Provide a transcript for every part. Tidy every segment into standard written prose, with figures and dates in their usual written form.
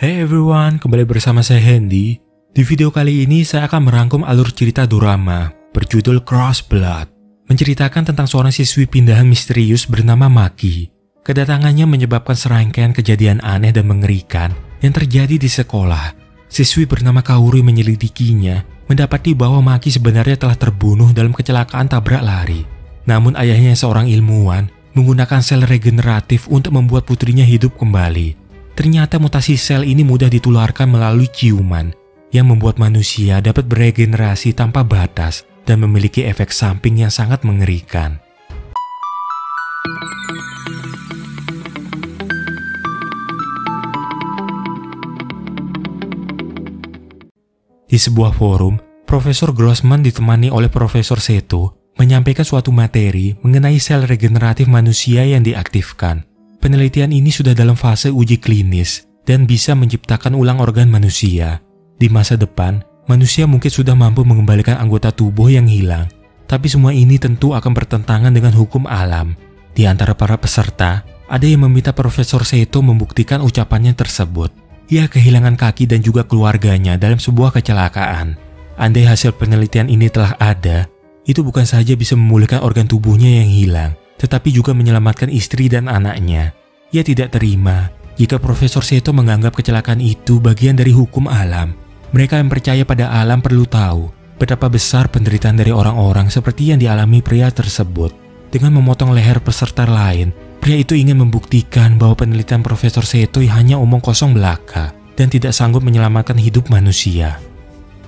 Hey everyone, kembali bersama saya Hendy. Di video kali ini saya akan merangkum alur cerita dorama berjudul Cross Blood, menceritakan tentang seorang siswi pindahan misterius bernama Maki. Kedatangannya menyebabkan serangkaian kejadian aneh dan mengerikan yang terjadi di sekolah. Siswi bernama Kaoru menyelidikinya, mendapati bahwa Maki sebenarnya telah terbunuh dalam kecelakaan tabrak lari. Namun ayahnya seorang ilmuwan menggunakan sel regeneratif untuk membuat putrinya hidup kembali. Ternyata mutasi sel ini mudah ditularkan melalui ciuman, yang membuat manusia dapat beregenerasi tanpa batas dan memiliki efek samping yang sangat mengerikan. Di sebuah forum, Profesor Grossman ditemani oleh Profesor Seto menyampaikan suatu materi mengenai sel regeneratif manusia yang diaktifkan. Penelitian ini sudah dalam fase uji klinis dan bisa menciptakan ulang organ manusia. Di masa depan, manusia mungkin sudah mampu mengembalikan anggota tubuh yang hilang. Tapi semua ini tentu akan bertentangan dengan hukum alam. Di antara para peserta, ada yang meminta Profesor Seto membuktikan ucapannya tersebut. Ia kehilangan kaki dan juga keluarganya dalam sebuah kecelakaan. Andai hasil penelitian ini telah ada, itu bukan saja bisa memulihkan organ tubuhnya yang hilang, tetapi juga menyelamatkan istri dan anaknya. Ia tidak terima jika Profesor Seto menganggap kecelakaan itu bagian dari hukum alam. Mereka yang percaya pada alam perlu tahu betapa besar penderitaan dari orang-orang seperti yang dialami pria tersebut. Dengan memotong leher peserta lain, pria itu ingin membuktikan bahwa penelitian Profesor Seto hanya omong kosong belaka dan tidak sanggup menyelamatkan hidup manusia.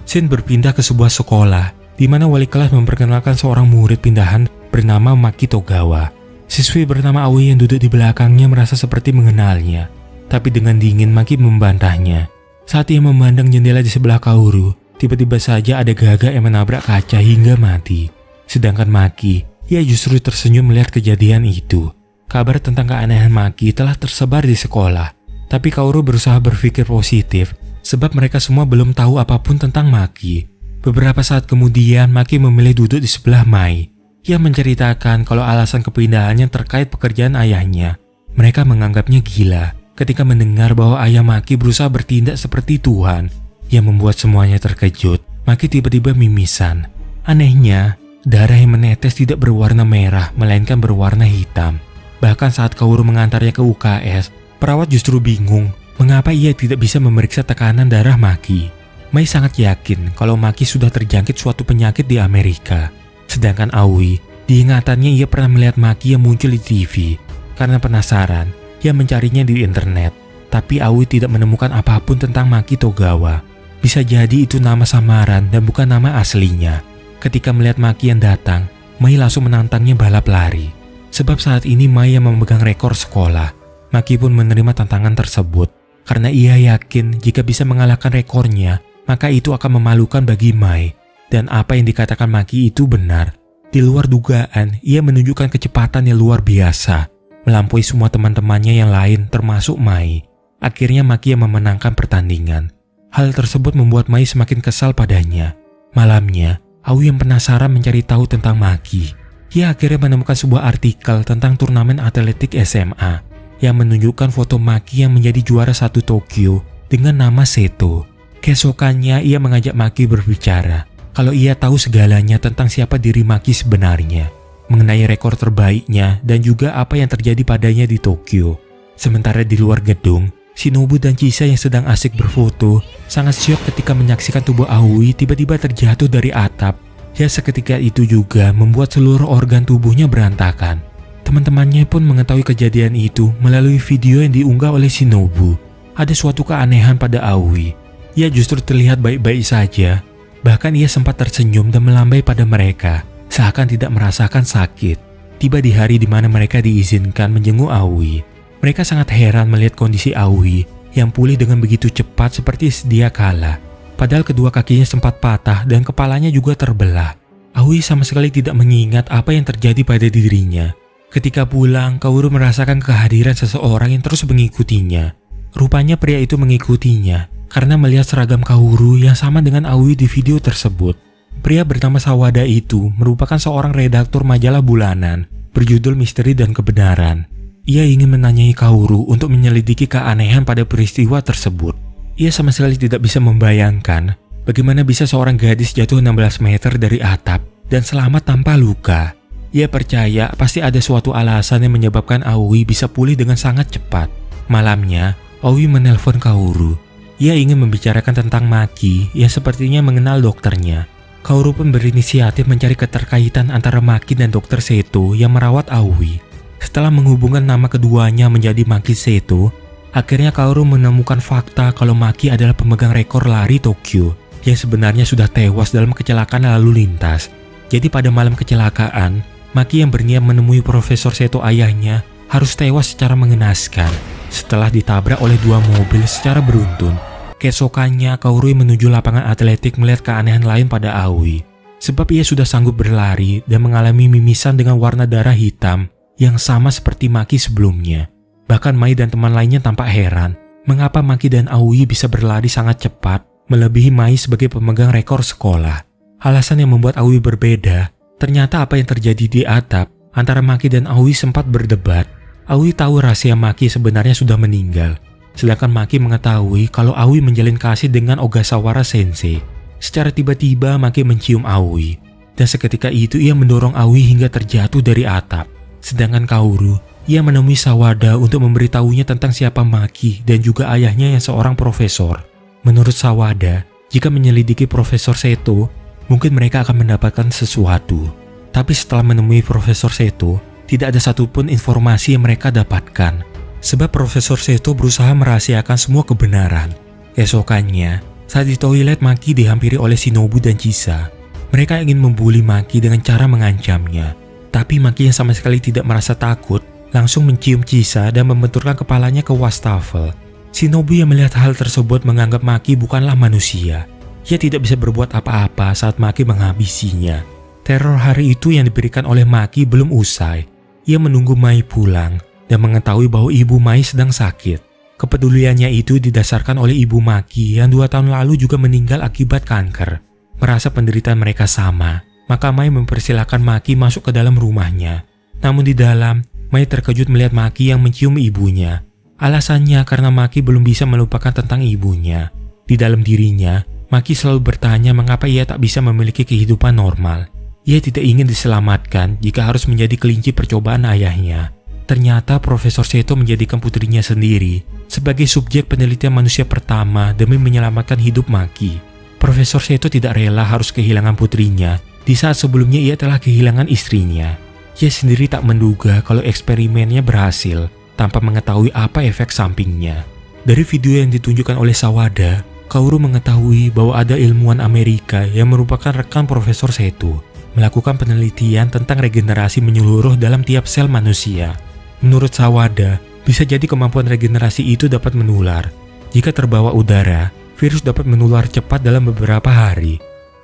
Shin berpindah ke sebuah sekolah di mana wali kelas memperkenalkan seorang murid pindahan bernama Maki Togawa. Siswi bernama Aoi yang duduk di belakangnya merasa seperti mengenalnya, tapi dengan dingin Maki membantahnya. Saat ia memandang jendela di sebelah Kaoru, tiba-tiba saja ada gagak yang menabrak kaca hingga mati. Sedangkan Maki, ia justru tersenyum melihat kejadian itu. Kabar tentang keanehan Maki telah tersebar di sekolah, tapi Kaoru berusaha berpikir positif sebab mereka semua belum tahu apapun tentang Maki. Beberapa saat kemudian, Maki memilih duduk di sebelah Mai. Ia menceritakan kalau alasan kepindahannya terkait pekerjaan ayahnya. Mereka menganggapnya gila ketika mendengar bahwa ayah Maki berusaha bertindak seperti Tuhan, yang membuat semuanya terkejut. Maki tiba-tiba mimisan. Anehnya, darah yang menetes tidak berwarna merah, melainkan berwarna hitam. Bahkan saat Kaoru mengantarnya ke UKS, perawat justru bingung mengapa ia tidak bisa memeriksa tekanan darah Maki. Mai sangat yakin kalau Maki sudah terjangkit suatu penyakit di Amerika. Sedangkan Aoi, diingatannya ia pernah melihat Maki yang muncul di TV. Karena penasaran, ia mencarinya di internet. Tapi Aoi tidak menemukan apapun tentang Maki Togawa. Bisa jadi itu nama samaran dan bukan nama aslinya. Ketika melihat Maki yang datang, Mai langsung menantangnya balap lari. Sebab saat ini Mai yang memegang rekor sekolah. Maki pun menerima tantangan tersebut. Karena ia yakin jika bisa mengalahkan rekornya, maka itu akan memalukan bagi Mai. Dan apa yang dikatakan Maki itu benar. Di luar dugaan, ia menunjukkan kecepatan yang luar biasa, melampaui semua teman-temannya yang lain termasuk Mai. Akhirnya Maki yang memenangkan pertandingan. Hal tersebut membuat Mai semakin kesal padanya. Malamnya, Aoi yang penasaran mencari tahu tentang Maki. Ia akhirnya menemukan sebuah artikel tentang turnamen atletik SMA yang menunjukkan foto Maki yang menjadi juara 1 Tokyo dengan nama Seto. Keesokannya ia mengajak Maki berbicara kalau ia tahu segalanya tentang siapa diri Maki sebenarnya, mengenai rekor terbaiknya dan juga apa yang terjadi padanya di Tokyo. Sementara di luar gedung, Shinobu dan Chisa yang sedang asik berfoto sangat syok ketika menyaksikan tubuh Aoi tiba-tiba terjatuh dari atap. Ya, seketika itu juga membuat seluruh organ tubuhnya berantakan. Teman-temannya pun mengetahui kejadian itu melalui video yang diunggah oleh Shinobu. Ada suatu keanehan pada Aoi. Ia justru terlihat baik-baik saja. Bahkan ia sempat tersenyum dan melambai pada mereka, seakan tidak merasakan sakit. Tiba di hari di mana mereka diizinkan menjenguk Aoi. Mereka sangat heran melihat kondisi Aoi yang pulih dengan begitu cepat seperti sedia kala. Padahal kedua kakinya sempat patah dan kepalanya juga terbelah. Aoi sama sekali tidak mengingat apa yang terjadi pada dirinya. Ketika pulang, Kaoru merasakan kehadiran seseorang yang terus mengikutinya. Rupanya pria itu mengikutinya karena melihat seragam Kaoru yang sama dengan Aoi di video tersebut. Pria bernama Sawada itu merupakan seorang redaktur majalah bulanan berjudul Misteri dan Kebenaran. Ia ingin menanyai Kaoru untuk menyelidiki keanehan pada peristiwa tersebut. Ia sama sekali tidak bisa membayangkan bagaimana bisa seorang gadis jatuh 16 meter dari atap dan selamat tanpa luka. Ia percaya pasti ada suatu alasan yang menyebabkan Aoi bisa pulih dengan sangat cepat. Malamnya, Aoi menelpon Kaoru. Ia ingin membicarakan tentang Maki yang sepertinya mengenal dokternya. Kaoru pun berinisiatif mencari keterkaitan antara Maki dan Dr. Seto yang merawat Aoi. Setelah menghubungkan nama keduanya menjadi Maki Seto, akhirnya Kaoru menemukan fakta kalau Maki adalah pemegang rekor lari Tokyo yang sebenarnya sudah tewas dalam kecelakaan lalu lintas. Jadi pada malam kecelakaan, Maki yang berniat menemui Profesor Seto ayahnya harus tewas secara mengenaskan setelah ditabrak oleh dua mobil secara beruntun. Keesokannya, Kaoru menuju lapangan atletik melihat keanehan lain pada Aoi. Sebab ia sudah sanggup berlari dan mengalami mimisan dengan warna darah hitam yang sama seperti Maki sebelumnya. Bahkan Mai dan teman lainnya tampak heran mengapa Maki dan Aoi bisa berlari sangat cepat melebihi Mai sebagai pemegang rekor sekolah. Alasan yang membuat Aoi berbeda, ternyata apa yang terjadi di atap antara Maki dan Aoi sempat berdebat. Aoi tahu rahasia Maki sebenarnya sudah meninggal, sedangkan Maki mengetahui kalau Aoi menjalin kasih dengan Ogasawara Sensei. Secara tiba-tiba Maki mencium Aoi, dan seketika itu ia mendorong Aoi hingga terjatuh dari atap. Sedangkan Kaoru, ia menemui Sawada untuk memberitahunya tentang siapa Maki dan juga ayahnya yang seorang profesor. Menurut Sawada, jika menyelidiki Profesor Seto, mungkin mereka akan mendapatkan sesuatu. Tapi setelah menemui Profesor Seto, tidak ada satupun informasi yang mereka dapatkan. Sebab Profesor Seto berusaha merahasiakan semua kebenaran. Esokannya, saat di toilet Maki dihampiri oleh Shinobu dan Chisa. Mereka ingin membuli Maki dengan cara mengancamnya. Tapi Maki yang sama sekali tidak merasa takut, langsung mencium Chisa dan membenturkan kepalanya ke wastafel. Shinobu yang melihat hal tersebut menganggap Maki bukanlah manusia. Ia tidak bisa berbuat apa-apa saat Maki menghabisinya. Teror hari itu yang diberikan oleh Maki belum usai. Ia menunggu Mai pulang dan mengetahui bahwa ibu Mai sedang sakit. Kepeduliannya itu didasarkan oleh ibu Maki yang 2 tahun lalu juga meninggal akibat kanker. Merasa penderitaan mereka sama, maka Mai mempersilahkan Maki masuk ke dalam rumahnya. Namun di dalam, Mai terkejut melihat Maki yang mencium ibunya. Alasannya karena Maki belum bisa melupakan tentang ibunya. Di dalam dirinya, Maki selalu bertanya mengapa ia tak bisa memiliki kehidupan normal. Ia tidak ingin diselamatkan jika harus menjadi kelinci percobaan ayahnya. Ternyata Profesor Seto menjadikan putrinya sendiri sebagai subjek penelitian manusia pertama demi menyelamatkan hidup Maki. Profesor Seto tidak rela harus kehilangan putrinya di saat sebelumnya ia telah kehilangan istrinya. Ia sendiri tak menduga kalau eksperimennya berhasil tanpa mengetahui apa efek sampingnya. Dari video yang ditunjukkan oleh Sawada, Kaoru mengetahui bahwa ada ilmuwan Amerika yang merupakan rekan Profesor Seto melakukan penelitian tentang regenerasi menyeluruh dalam tiap sel manusia. Menurut Sawada, bisa jadi kemampuan regenerasi itu dapat menular. Jika terbawa udara, virus dapat menular cepat dalam beberapa hari.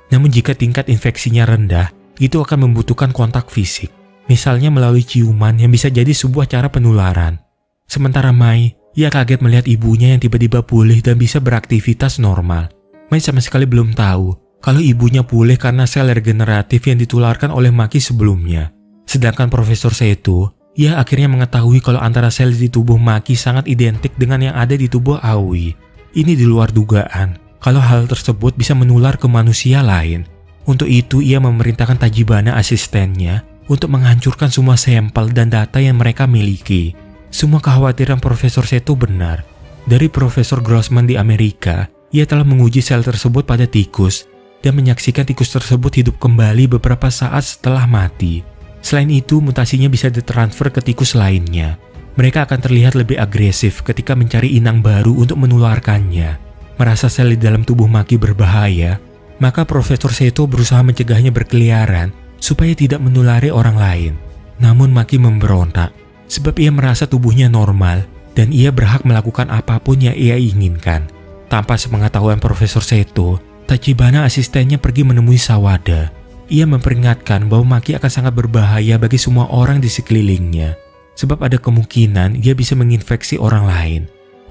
Namun jika tingkat infeksinya rendah, itu akan membutuhkan kontak fisik. Misalnya melalui ciuman yang bisa jadi sebuah cara penularan. Sementara Mai, ia kaget melihat ibunya yang tiba-tiba pulih dan bisa beraktivitas normal. Mai sama sekali belum tahu kalau ibunya pulih karena sel regeneratif yang ditularkan oleh Maki sebelumnya. Sedangkan Profesor Seto, ia akhirnya mengetahui kalau antara sel di tubuh Maki sangat identik dengan yang ada di tubuh Aoi. Ini di luar dugaan kalau hal tersebut bisa menular ke manusia lain. Untuk itu ia memerintahkan Tachibana asistennya untuk menghancurkan semua sampel dan data yang mereka miliki. Semua kekhawatiran Profesor Seto benar. Dari Profesor Grossman di Amerika, ia telah menguji sel tersebut pada tikus dan menyaksikan tikus tersebut hidup kembali beberapa saat setelah mati. Selain itu, mutasinya bisa ditransfer ke tikus lainnya. Mereka akan terlihat lebih agresif ketika mencari inang baru untuk menularkannya. Merasa sel di dalam tubuh Maki berbahaya, maka Profesor Seto berusaha mencegahnya berkeliaran supaya tidak menulari orang lain. Namun Maki memberontak, sebab ia merasa tubuhnya normal dan ia berhak melakukan apapun yang ia inginkan. Tanpa sepengetahuan Profesor Seto, Tachibana asistennya pergi menemui Sawada. Ia memperingatkan bahwa Maki akan sangat berbahaya bagi semua orang di sekelilingnya, sebab ada kemungkinan ia bisa menginfeksi orang lain.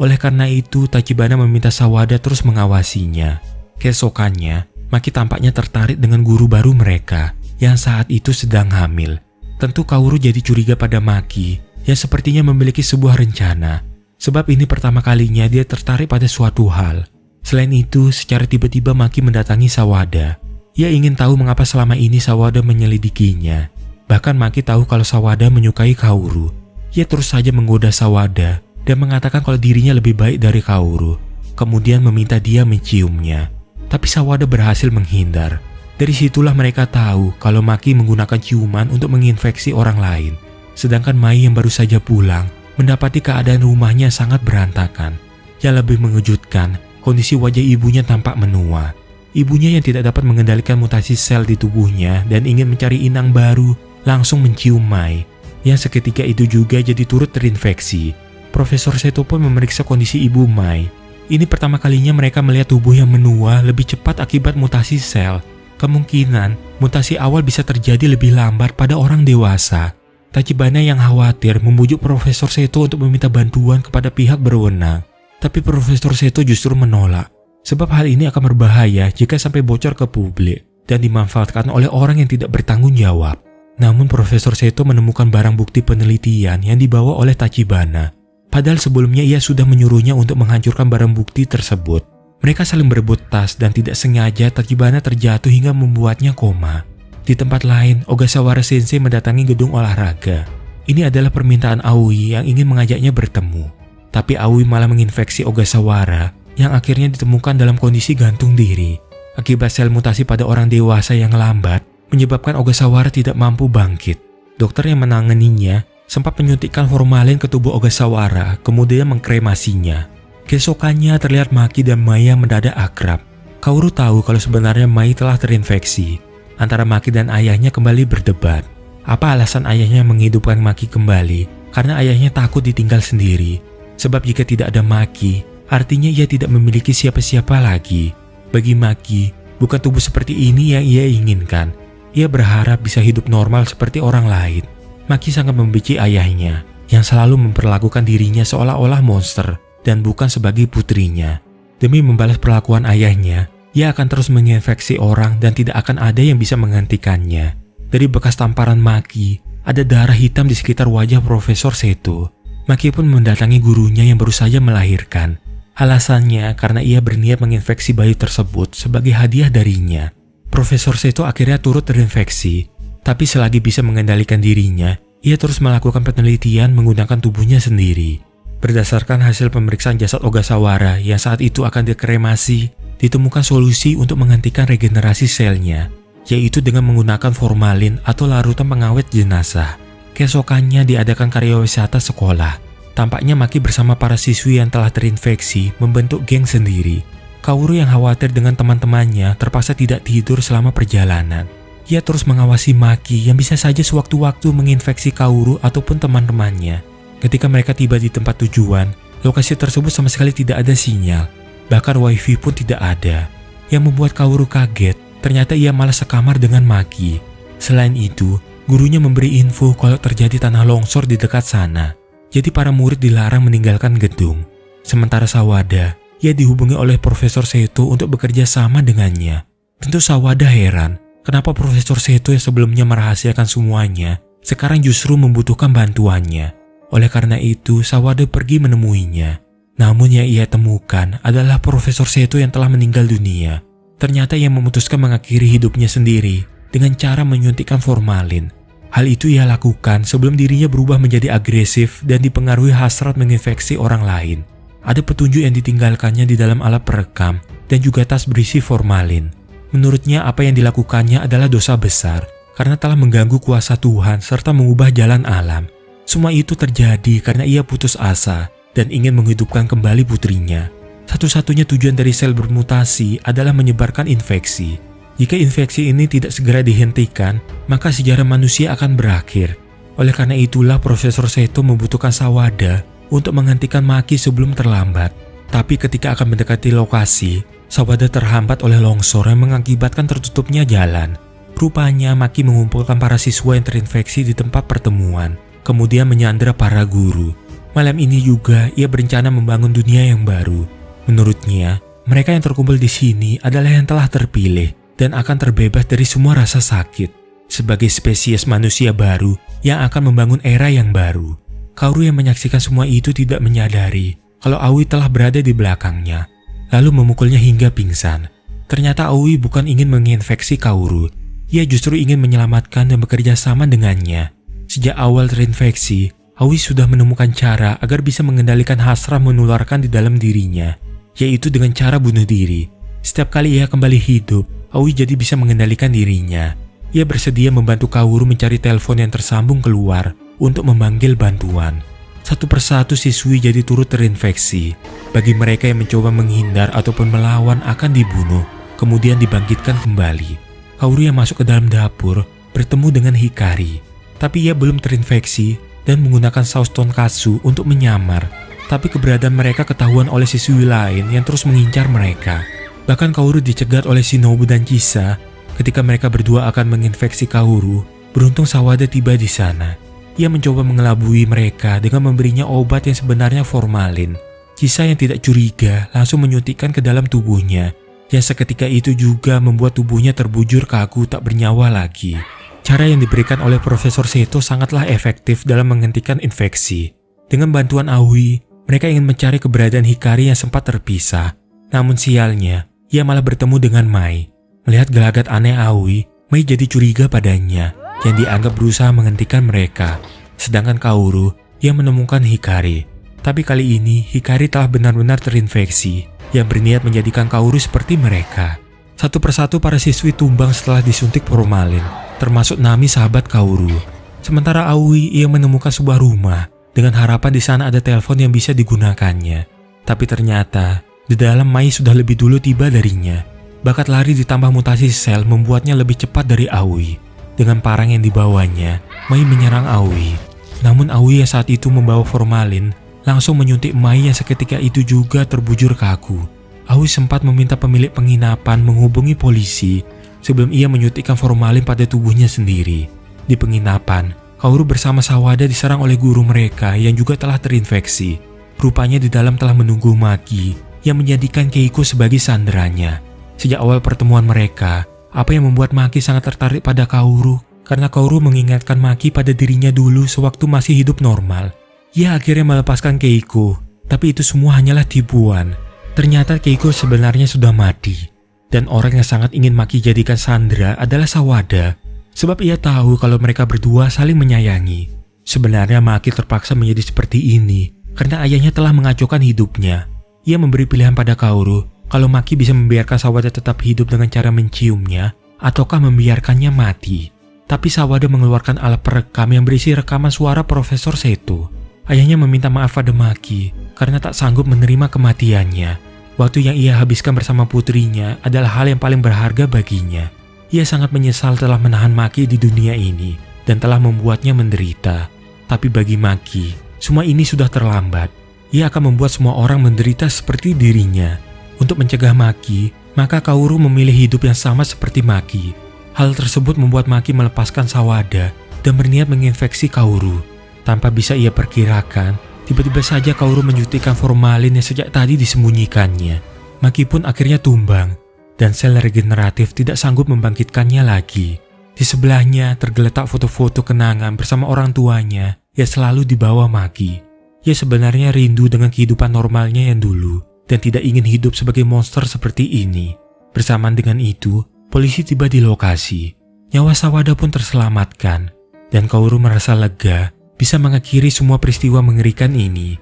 Oleh karena itu, Tachibana meminta Sawada terus mengawasinya. Keesokannya, Maki tampaknya tertarik dengan guru baru mereka yang saat itu sedang hamil. Tentu Kaoru jadi curiga pada Maki yang sepertinya memiliki sebuah rencana, sebab ini pertama kalinya dia tertarik pada suatu hal. Selain itu, secara tiba-tiba Maki mendatangi Sawada. Ia ingin tahu mengapa selama ini Sawada menyelidikinya. Bahkan Maki tahu kalau Sawada menyukai Kaoru. Ia terus saja menggoda Sawada dan mengatakan kalau dirinya lebih baik dari Kaoru. Kemudian meminta dia menciumnya. Tapi Sawada berhasil menghindar. Dari situlah mereka tahu kalau Maki menggunakan ciuman untuk menginfeksi orang lain. Sedangkan Mai yang baru saja pulang mendapati keadaan rumahnya sangat berantakan. Yang lebih mengejutkan, kondisi wajah ibunya tampak menua. Ibunya yang tidak dapat mengendalikan mutasi sel di tubuhnya dan ingin mencari inang baru langsung mencium Mai, yang seketika itu juga jadi turut terinfeksi. Profesor Seto pun memeriksa kondisi ibu Mai. Ini pertama kalinya mereka melihat tubuh yang menua lebih cepat akibat mutasi sel. Kemungkinan mutasi awal bisa terjadi lebih lambat pada orang dewasa. Tachibana yang khawatir membujuk Profesor Seto untuk meminta bantuan kepada pihak berwenang. Tapi Profesor Seto justru menolak, sebab hal ini akan berbahaya jika sampai bocor ke publik dan dimanfaatkan oleh orang yang tidak bertanggung jawab. Namun Profesor Seto menemukan barang bukti penelitian yang dibawa oleh Tachibana. Padahal sebelumnya ia sudah menyuruhnya untuk menghancurkan barang bukti tersebut. Mereka saling berebut tas dan tidak sengaja Tachibana terjatuh hingga membuatnya koma. Di tempat lain, Ogasawara Sensei mendatangi gedung olahraga. Ini adalah permintaan Aoi yang ingin mengajaknya bertemu. Tapi Aoi malah menginfeksi Ogasawara yang akhirnya ditemukan dalam kondisi gantung diri. Akibat sel mutasi pada orang dewasa yang lambat, menyebabkan Ogasawara tidak mampu bangkit. Dokter yang menanganinya sempat menyuntikkan formalin ke tubuh Ogasawara, kemudian mengkremasinya. Keesokannya terlihat Maki dan Mai mendadak akrab. Kaoru tahu kalau sebenarnya Mai telah terinfeksi. Antara Maki dan ayahnya kembali berdebat. Apa alasan ayahnya menghidupkan Maki kembali? Karena ayahnya takut ditinggal sendiri. Sebab jika tidak ada Maki, artinya ia tidak memiliki siapa-siapa lagi. Bagi Maki, bukan tubuh seperti ini yang ia inginkan. Ia berharap bisa hidup normal seperti orang lain. Maki sangat membenci ayahnya, yang selalu memperlakukan dirinya seolah-olah monster dan bukan sebagai putrinya. Demi membalas perlakuan ayahnya, ia akan terus menginfeksi orang dan tidak akan ada yang bisa menghentikannya. Dari bekas tamparan Maki, ada darah hitam di sekitar wajah Profesor Seto. Maki pun mendatangi gurunya yang baru saja melahirkan. Alasannya karena ia berniat menginfeksi bayi tersebut sebagai hadiah darinya. Profesor Seto akhirnya turut terinfeksi, tapi selagi bisa mengendalikan dirinya, ia terus melakukan penelitian menggunakan tubuhnya sendiri. Berdasarkan hasil pemeriksaan jasad Ogasawara yang saat itu akan dikremasi, ditemukan solusi untuk menghentikan regenerasi selnya, yaitu dengan menggunakan formalin atau larutan pengawet jenazah. Keesokannya diadakan karyawisata sekolah. Tampaknya Maki bersama para siswi yang telah terinfeksi membentuk geng sendiri. Kaoru yang khawatir dengan teman-temannya terpaksa tidak tidur selama perjalanan. Ia terus mengawasi Maki yang bisa saja sewaktu-waktu menginfeksi Kaoru ataupun teman-temannya. Ketika mereka tiba di tempat tujuan, lokasi tersebut sama sekali tidak ada sinyal. Bahkan wifi pun tidak ada. Yang membuat Kaoru kaget, ternyata ia malah sekamar dengan Maki. Selain itu, gurunya memberi info kalau terjadi tanah longsor di dekat sana. Jadi para murid dilarang meninggalkan gedung. Sementara Sawada, ia dihubungi oleh Profesor Seto untuk bekerja sama dengannya. Tentu Sawada heran, kenapa Profesor Seto yang sebelumnya merahasiakan semuanya, sekarang justru membutuhkan bantuannya. Oleh karena itu, Sawada pergi menemuinya. Namun yang ia temukan adalah Profesor Seto yang telah meninggal dunia. Ternyata ia memutuskan mengakhiri hidupnya sendiri dengan cara menyuntikkan formalin. Hal itu ia lakukan sebelum dirinya berubah menjadi agresif dan dipengaruhi hasrat menginfeksi orang lain. Ada petunjuk yang ditinggalkannya di dalam alat perekam dan juga tas berisi formalin. Menurutnya apa yang dilakukannya adalah dosa besar karena telah mengganggu kuasa Tuhan serta mengubah jalan alam. Semua itu terjadi karena ia putus asa dan ingin menghidupkan kembali putrinya. Satu-satunya tujuan dari sel bermutasi adalah menyebarkan infeksi. Jika infeksi ini tidak segera dihentikan, maka sejarah manusia akan berakhir. Oleh karena itulah Profesor Seto membutuhkan Sawada untuk menghentikan Maki sebelum terlambat. Tapi ketika akan mendekati lokasi, Sawada terhambat oleh longsor yang mengakibatkan tertutupnya jalan. Rupanya Maki mengumpulkan para siswa yang terinfeksi di tempat pertemuan, kemudian menyandera para guru. Malam ini juga ia berencana membangun dunia yang baru. Menurutnya, mereka yang terkumpul di sini adalah yang telah terpilih dan akan terbebas dari semua rasa sakit. Sebagai spesies manusia baru yang akan membangun era yang baru. Kaoru yang menyaksikan semua itu tidak menyadari kalau Aoi telah berada di belakangnya. lalu memukulnya hingga pingsan. Ternyata Aoi bukan ingin menginfeksi Kaoru. Ia justru ingin menyelamatkan dan bekerja sama dengannya. Sejak awal terinfeksi, Aoi sudah menemukan cara agar bisa mengendalikan hasrat menularkan di dalam dirinya, yaitu dengan cara bunuh diri. Setiap kali ia kembali hidup, Aoi jadi bisa mengendalikan dirinya. Ia bersedia membantu Kaoru mencari telepon yang tersambung keluar untuk memanggil bantuan. Satu persatu siswi jadi turut terinfeksi. Bagi mereka yang mencoba menghindar ataupun melawan akan dibunuh, kemudian dibangkitkan kembali. Kaoru yang masuk ke dalam dapur bertemu dengan Hikari, tapi ia belum terinfeksi dan menggunakan saus tonkatsu untuk menyamar. Tapi keberadaan mereka ketahuan oleh siswi lain yang terus mengincar mereka. Bahkan Kaoru dicegat oleh Shinobu dan Chisa. Ketika mereka berdua akan menginfeksi Kaoru, beruntung Sawada tiba di sana. Ia mencoba mengelabui mereka dengan memberinya obat yang sebenarnya formalin. Chisa yang tidak curiga langsung menyuntikkan ke dalam tubuhnya, yang seketika itu juga membuat tubuhnya terbujur kaku tak bernyawa lagi. Cara yang diberikan oleh Profesor Seto sangatlah efektif dalam menghentikan infeksi. Dengan bantuan Aoi, mereka ingin mencari keberadaan Hikari yang sempat terpisah. Namun sialnya, ia malah bertemu dengan Mai. Melihat gelagat aneh Aoi, Mai jadi curiga padanya, yang dianggap berusaha menghentikan mereka. Sedangkan Kaoru, ia menemukan Hikari. Tapi kali ini, Hikari telah benar-benar terinfeksi, yang berniat menjadikan Kaoru seperti mereka. Satu persatu para siswi tumbang setelah disuntik formalin, termasuk Nami sahabat Kaoru. Sementara Aoi, ia menemukan sebuah rumah, dengan harapan di sana ada telepon yang bisa digunakannya. Tapi ternyata, di dalam Mai sudah lebih dulu tiba darinya. Bakat lari ditambah mutasi sel membuatnya lebih cepat dari Aoi. Dengan parang yang dibawanya, Mai menyerang Aoi. Namun Aoi yang saat itu membawa formalin langsung menyuntik Mai yang seketika itu juga terbujur kaku. Aoi sempat meminta pemilik penginapan menghubungi polisi sebelum ia menyuntikkan formalin pada tubuhnya sendiri. Di penginapan, Kaoru bersama Sawada diserang oleh guru mereka yang juga telah terinfeksi. Rupanya di dalam telah menunggu Maki yang menjadikan Keiko sebagai sanderanya. Sejak awal pertemuan mereka, apa yang membuat Maki sangat tertarik pada Kaoru? Karena Kaoru mengingatkan Maki pada dirinya dulu sewaktu masih hidup normal. Ia akhirnya melepaskan Keiko, tapi itu semua hanyalah tipuan. Ternyata Keiko sebenarnya sudah mati. Dan orang yang sangat ingin Maki jadikan sandera adalah Sawada. Sebab ia tahu kalau mereka berdua saling menyayangi. Sebenarnya Maki terpaksa menjadi seperti ini karena ayahnya telah mengacaukan hidupnya. Ia memberi pilihan pada Kaoru kalau Maki bisa membiarkan Sawada tetap hidup dengan cara menciumnya ataukah membiarkannya mati. Tapi Sawada mengeluarkan alat perekam yang berisi rekaman suara Profesor Seto. Ayahnya meminta maaf pada Maki karena tak sanggup menerima kematiannya. Waktu yang ia habiskan bersama putrinya adalah hal yang paling berharga baginya. Ia sangat menyesal telah menahan Maki di dunia ini dan telah membuatnya menderita. Tapi bagi Maki, semua ini sudah terlambat. Ia akan membuat semua orang menderita seperti dirinya. Untuk mencegah Maki, maka Kaoru memilih hidup yang sama seperti Maki. Hal tersebut membuat Maki melepaskan Sawada dan berniat menginfeksi Kaoru. Tanpa bisa ia perkirakan, tiba-tiba saja Kaoru menyuntikkan formalin yang sejak tadi disembunyikannya. Maki pun akhirnya tumbang, dan sel regeneratif tidak sanggup membangkitkannya lagi. Di sebelahnya tergeletak foto-foto kenangan bersama orang tuanya yang selalu dibawa Maki. Ia sebenarnya rindu dengan kehidupan normalnya yang dulu, dan tidak ingin hidup sebagai monster seperti ini. Bersamaan dengan itu, polisi tiba di lokasi. Nyawa Sawada pun terselamatkan, dan Kaoru merasa lega bisa mengakhiri semua peristiwa mengerikan ini.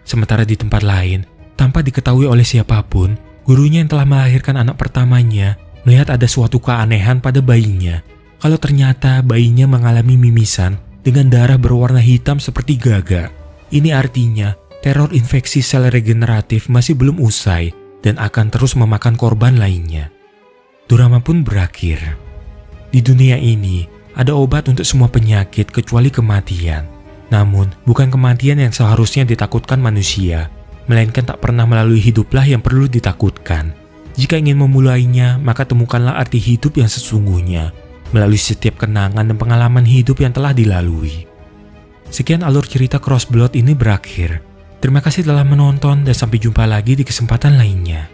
Sementara di tempat lain, tanpa diketahui oleh siapapun, gurunya yang telah melahirkan anak pertamanya melihat ada suatu keanehan pada bayinya. Kalau ternyata bayinya mengalami mimisan dengan darah berwarna hitam seperti gagak. Ini artinya teror infeksi sel regeneratif masih belum usai dan akan terus memakan korban lainnya. Drama pun berakhir. Di dunia ini, ada obat untuk semua penyakit kecuali kematian. Namun, bukan kematian yang seharusnya ditakutkan manusia, melainkan tak pernah melalui hiduplah yang perlu ditakutkan. Jika ingin memulainya, maka temukanlah arti hidup yang sesungguhnya, melalui setiap kenangan dan pengalaman hidup yang telah dilalui. Sekian alur cerita Crossblood ini berakhir. Terima kasih telah menonton dan sampai jumpa lagi di kesempatan lainnya.